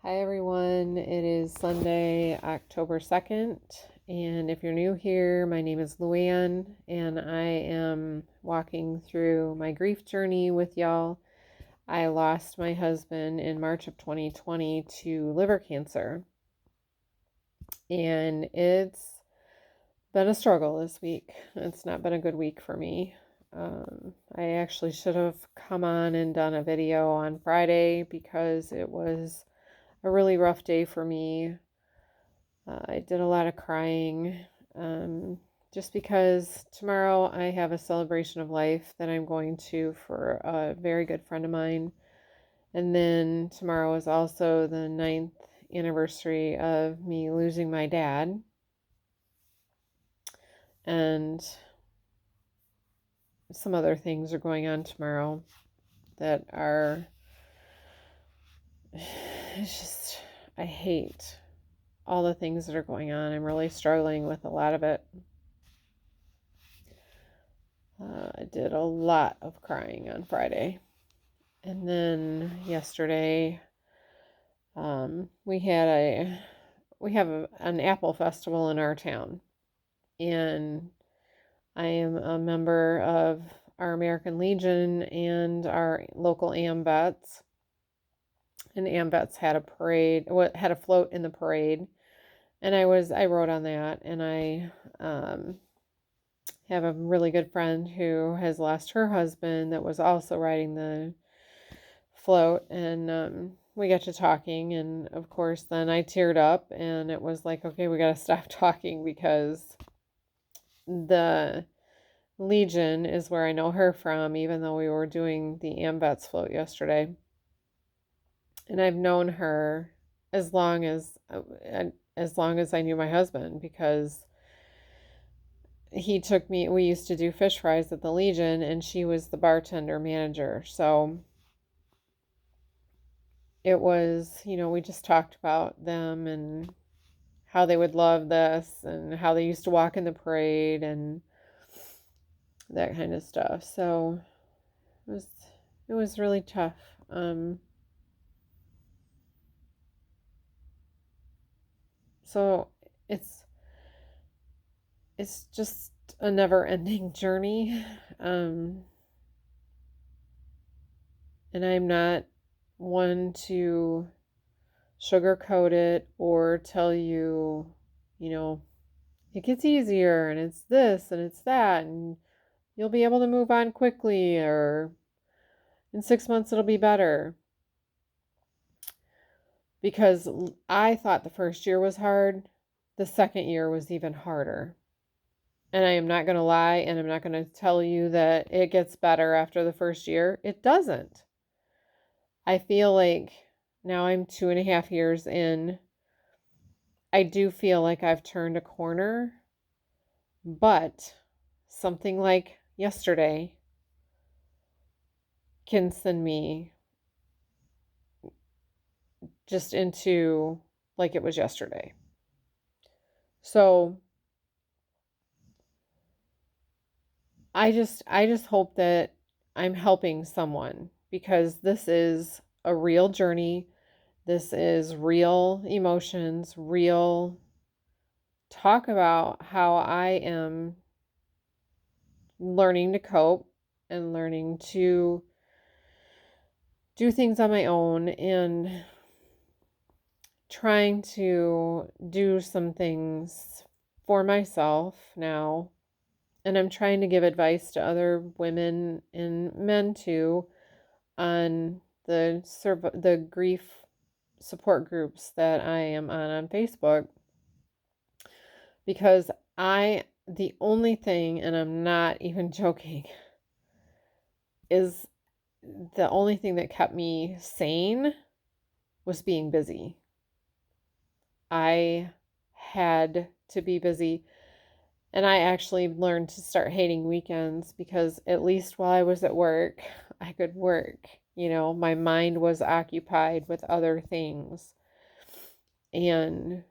Hi everyone, it is Sunday, October 2nd, and if you're new here, my name is Luann, and I am walking through my grief journey with y'all. I lost my husband in March of 2020 to liver cancer, and it's been a struggle this week. It's not been a good week for me. I actually should have come on and done a video on Friday because it was a really rough day for me. I did a lot of crying just because tomorrow I have a celebration of life that I'm going to for a very good friend of mine. And then tomorrow is also the 9th anniversary of me losing my dad. And some other things are going on tomorrow that are, it's just, I hate all the things that are going on. I'm really struggling with a lot of it. I did a lot of crying on Friday. And then yesterday, we have an apple festival in our town. And I am a member of our American Legion and our local AMVETS. And AMVETS had a parade, had a float in the parade. And I wrote on that, and I have a really good friend who has lost her husband that was also riding the float, and we got to talking, and of course then I teared up, and it was like, okay, we got to stop talking because the Legion is where I know her from, even though we were doing the AMVETS float yesterday. And I've known her as long as I knew my husband, because we used to do fish fries at the Legion, and she was the bartender manager. So it was, we just talked about them and how they would love this and how they used to walk in the parade and that kind of stuff. So it was really tough. So it's just a never-ending journey. And I'm not one to sugarcoat it or tell you, it gets easier and it's this and it's that and you'll be able to move on quickly, or in 6 months it'll be better. Because I thought the first year was hard, the second year was even harder. And I am not going to lie, and I'm not going to tell you that it gets better after the first year. It doesn't. I feel like now I'm 2.5 years in. I do feel like I've turned a corner, but something like yesterday can send me just into like it was yesterday. So I just hope that I'm helping someone, because this is a real journey. This is real emotions, real talk about how I am learning to cope and learning to do things on my own and trying to do some things for myself now. And I'm trying to give advice to other women and men too on the grief support groups that I am on Facebook, because the only thing, and I'm not even joking, is the only thing that kept me sane was being busy. I had to be busy. And I actually learned to start hating weekends, because at least while I was at work, I could work. My mind was occupied with other things. And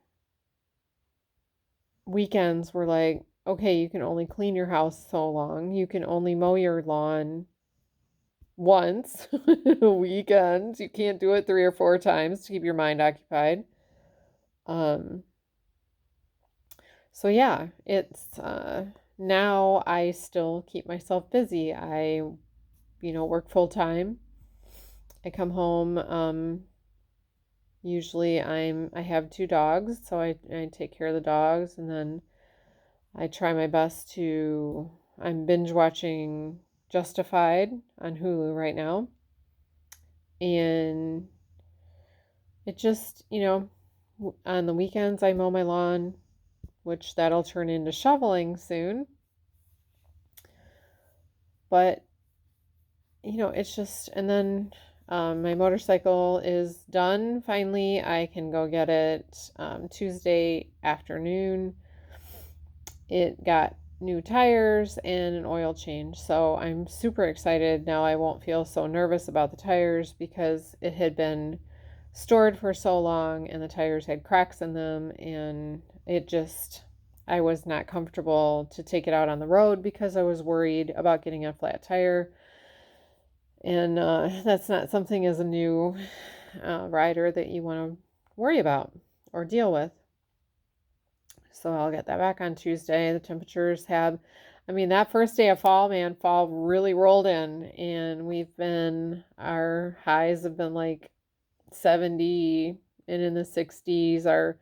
weekends were like, okay, you can only clean your house so long. You can only mow your lawn once a weekend. You can't do it 3 or 4 times to keep your mind occupied. Um, so yeah, it's now I still keep myself busy. I, work full time. I come home. Usually I have 2 dogs, so I take care of the dogs, and then I try my best to. I'm binge watching Justified on Hulu right now, and it just, on the weekends I mow my lawn, which that'll turn into shoveling soon. But, it's just, and then my motorcycle is done. Finally, I can go get it Tuesday afternoon. It got new tires and an oil change. So I'm super excited. Now I won't feel so nervous about the tires because it had been stored for so long and the tires had cracks in them, and I was not comfortable to take it out on the road because I was worried about getting a flat tire. And that's not something as a new rider that you want to worry about or deal with. So I'll get that back on Tuesday. The temperatures that first day of fall, man, fall really rolled in, and our highs have been like 70 and in the 60s. Our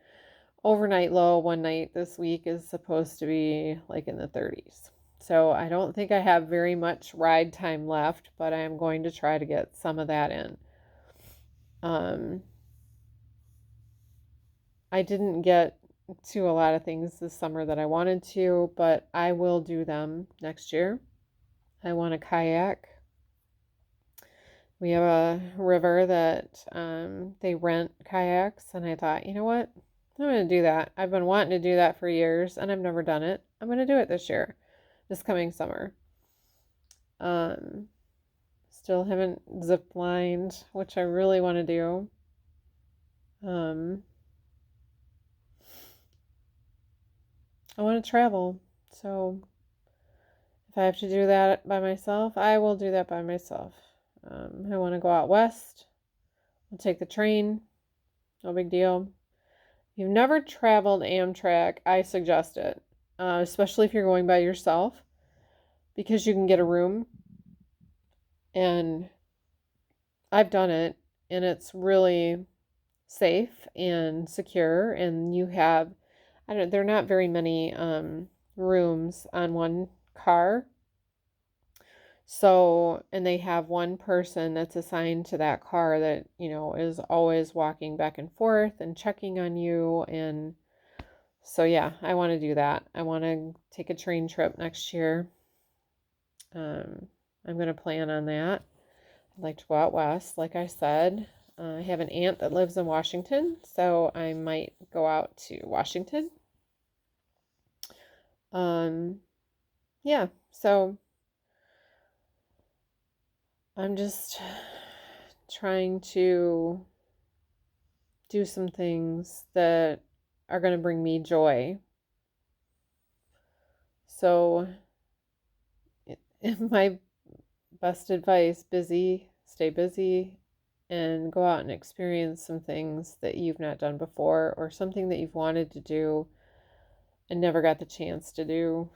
overnight low one night this week is supposed to be like in the 30s. So I don't think I have very much ride time left, but I am going to try to get some of that in. I didn't get to a lot of things this summer that I wanted to, but I will do them next year. I want a kayak. We have a river that they rent kayaks, and I thought, you know what? I'm going to do that. I've been wanting to do that for years, and I've never done it. I'm going to do it this coming summer. Still haven't zip lined, which I really want to do. I want to travel, so if I have to do that by myself, I will do that by myself. I want to go out west. I'll take the train. No big deal. If you've never traveled Amtrak, I suggest it, especially if you're going by yourself, because you can get a room. And I've done it, and it's really safe and secure. And there are not very many rooms on one car. So, and they have one person that's assigned to that car that, is always walking back and forth and checking on you. And so, yeah, I want to do that. I want to take a train trip next year. I'm going to plan on that. I'd like to go out west, like I said. I have an aunt that lives in Washington, so I might go out to Washington. Yeah, so I'm just trying to do some things that are going to bring me joy. So my best advice, stay busy, and go out and experience some things that you've not done before, or something that you've wanted to do and never got the chance to do.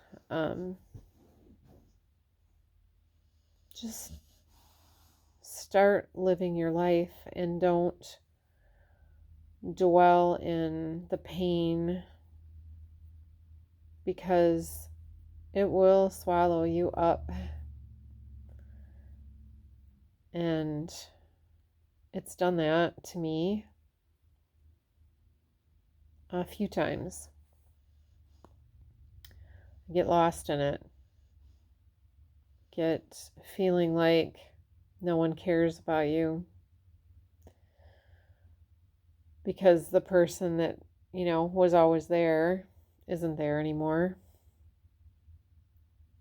Just start living your life and don't dwell in the pain, because it will swallow you up. And it's done that to me a few times. Get lost in it. Get feeling like no one cares about you, because the person that, was always there isn't there anymore.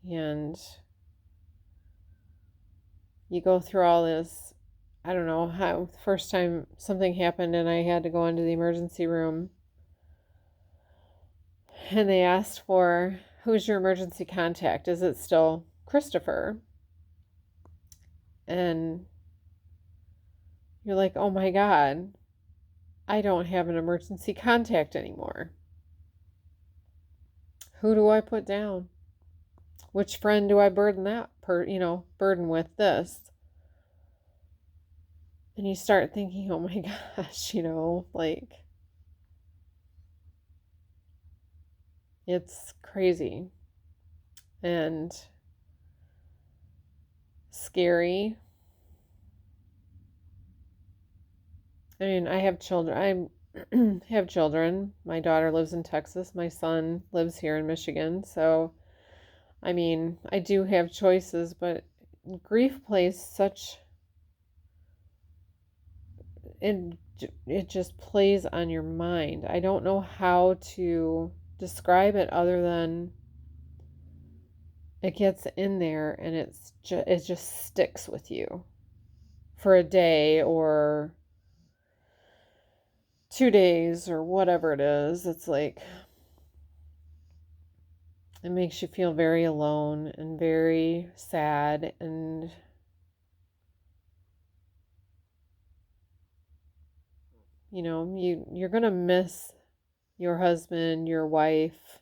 And you go through all this. I don't know how, the first time something happened and I had to go into the emergency room, and they asked for, who's your emergency contact? Is it still Christopher? And I said, no, it's Christopher. And they said, well, who's your emergency contact? Is it still Christopher? And I said, no, it's Christopher. And they said, well, who's your emergency contact? Is it still Christopher? And I said, no, it's Christopher. And they said, well, who's your emergency contact? Is it still Christopher? And you're like, oh my God, I don't have an emergency contact anymore. Who do I put down? Which friend do I burden burden with this? And you start thinking, oh my gosh, like it's crazy and scary. I mean, I have children. I have children. My daughter lives in Texas. My son lives here in Michigan. So, I mean, I do have choices, but grief plays such it it just plays on your mind. I don't know how to describe it other than it gets in there and it just sticks with you for a day or 2 days or whatever it is. It's like it makes you feel very alone and very sad, and you're going to miss your husband, your wife,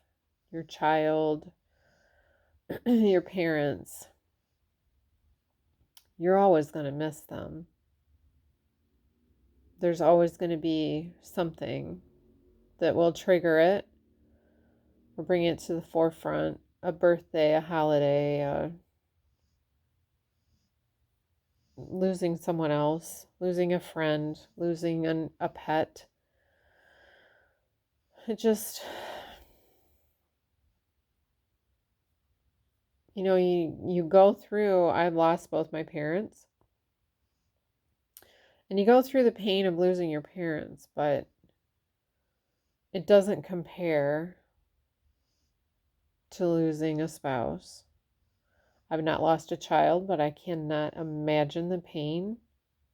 your child, your parents. You're always going to miss them. There's always going to be something that will trigger it or bring it to the forefront. A birthday, a holiday, losing someone else, losing a friend, losing a pet. It just, you go through, I've lost both my parents. And you go through the pain of losing your parents, but it doesn't compare to losing a spouse. I've not lost a child, but I cannot imagine the pain.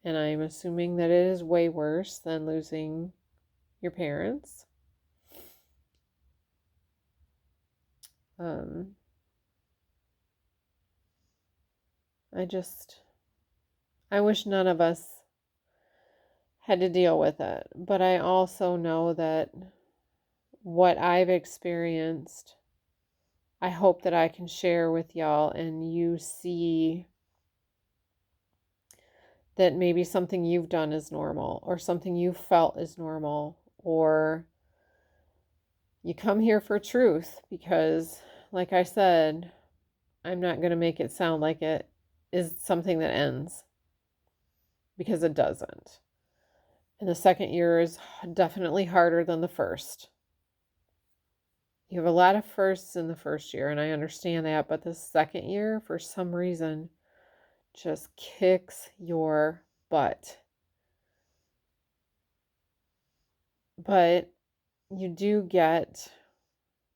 And I'm assuming that it is way worse than losing your parents. I wish none of us had to deal with it. But I also know that what I've experienced, I hope that I can share with y'all and you see that maybe something you've done is normal or something you felt is normal, or you come here for truth because, like I said, I'm not going to make it sound like it is something that ends, because it doesn't. And the second year is definitely harder than the first. You have a lot of firsts in the first year, and I understand that, but the second year, for some reason, just kicks your butt. But you do get,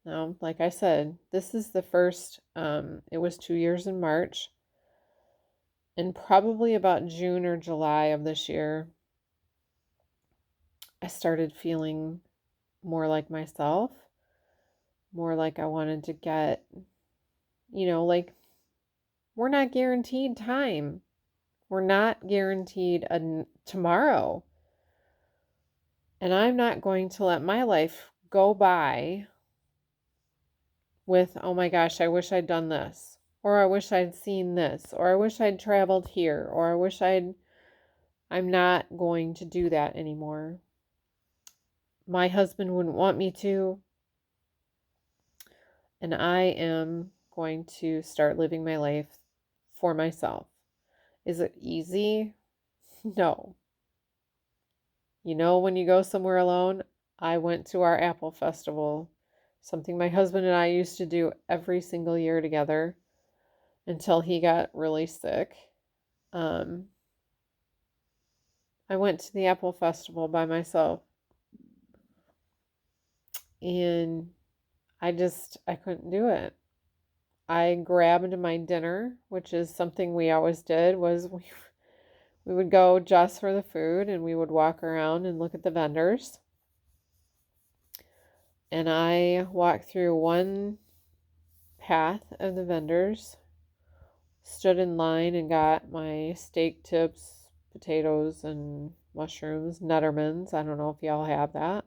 now, like I said, this is the first, it was 2 years in March, and probably about June or July of this year, I started feeling more like myself, more like I wanted to get, like, we're not guaranteed time. We're not guaranteed a tomorrow. And I'm not going to let my life go by with, oh my gosh, I wish I'd done this, or I wish I'd seen this, or I wish I'd traveled here, or I wish I'm not going to do that anymore. My husband wouldn't want me to, and I am going to start living my life for myself. Is it easy? No. When you go somewhere alone, I went to our Apple Festival, something my husband and I used to do every single year together until he got really sick. I went to the Apple Festival by myself, and I couldn't do it. I grabbed my dinner, which is something we always did, was we would go just for the food, and we would walk around and look at the vendors. And I walked through one path of the vendors, stood in line and got my steak tips, potatoes, and mushrooms, Netterman's. I don't know if y'all have that.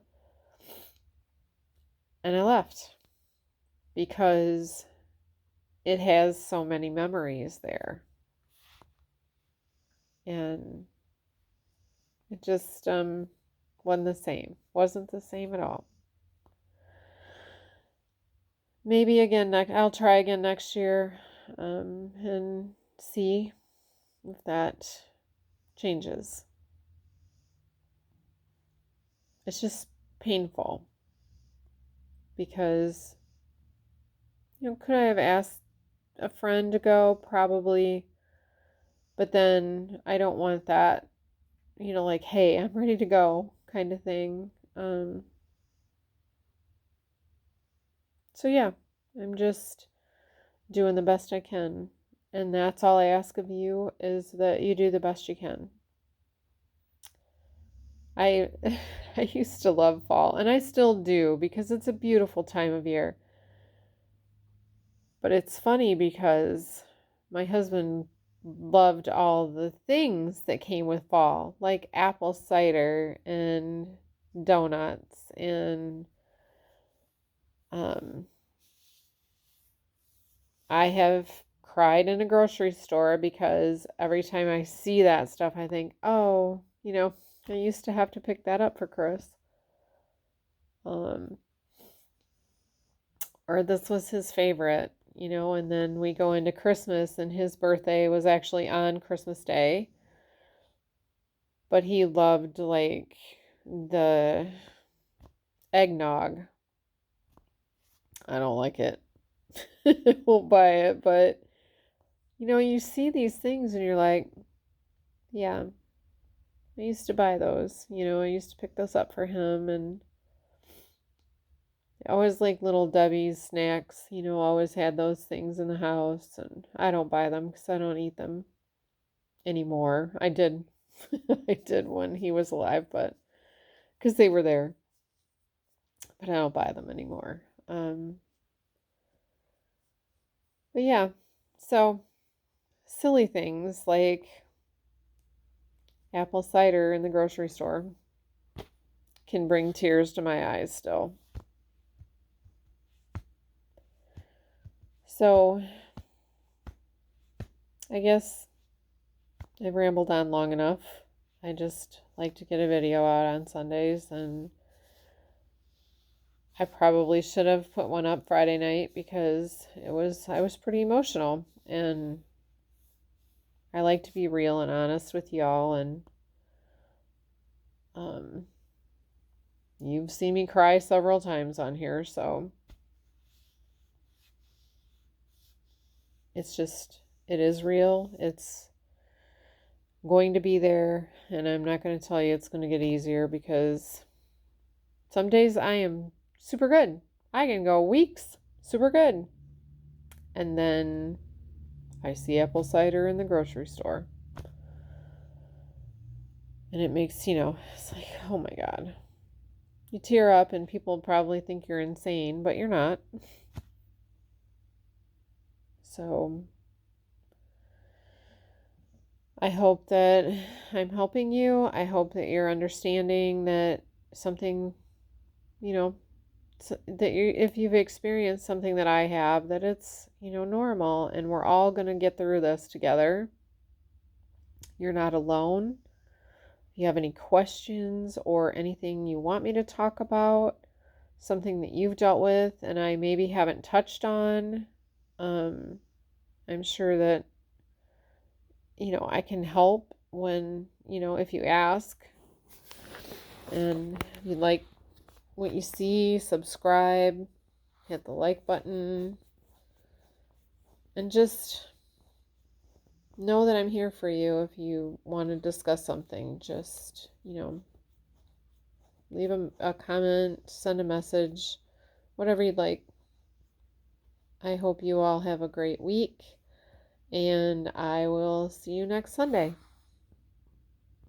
And I left because it has so many memories there. And it just wasn't the same. Wasn't the same at all. Maybe again, I'll try again next year and see if that changes. It's just painful because, could I have asked a friend to go? Probably. But then I don't want that, like, hey, I'm ready to go kind of thing. So yeah, I'm just doing the best I can. And that's all I ask of you, is that you do the best you can. I I used to love fall, and I still do, because it's a beautiful time of year. But it's funny because my husband loved all the things that came with fall, like apple cider and donuts and I have cried in a grocery store because every time I see that stuff, I think, oh, I used to have to pick that up for Chris. Or this was his favorite, and then we go into Christmas and his birthday was actually on Christmas Day. But he loved like the eggnog. I don't like it. Won't buy it, but you see these things and you're like, yeah, I used to buy those. I used to pick those up for him, and I always like Little Debbie's snacks, always had those things in the house, and I don't buy them because I don't eat them anymore. I did. I did when he was alive, but because they were there, but I don't buy them anymore. But yeah, so silly things like apple cider in the grocery store can bring tears to my eyes still. So I guess I've rambled on long enough. I just like to get a video out on Sundays, and I probably should have put one up Friday night because I was pretty emotional, and I like to be real and honest with y'all, and you've seen me cry several times on here, so it's just, it is real. It's going to be there, and I'm not going to tell you it's going to get easier, because some days I am super good. I can go weeks super good. And then I see apple cider in the grocery store. And it makes, it's like, oh my God. You tear up and people probably think you're insane, but you're not. So I hope that I'm helping you. I hope that you're understanding that something, that if you've experienced something that I have, that it's, normal, and we're all going to get through this together. You're not alone. If you have any questions or anything you want me to talk about, something that you've dealt with and I maybe haven't touched on, I'm sure that, I can help when, if you ask. And if you like what you see, subscribe, hit the like button, and just know that I'm here for you. If you want to discuss something, just, leave a comment, send a message, whatever you'd like. I hope you all have a great week, and I will see you next Sunday.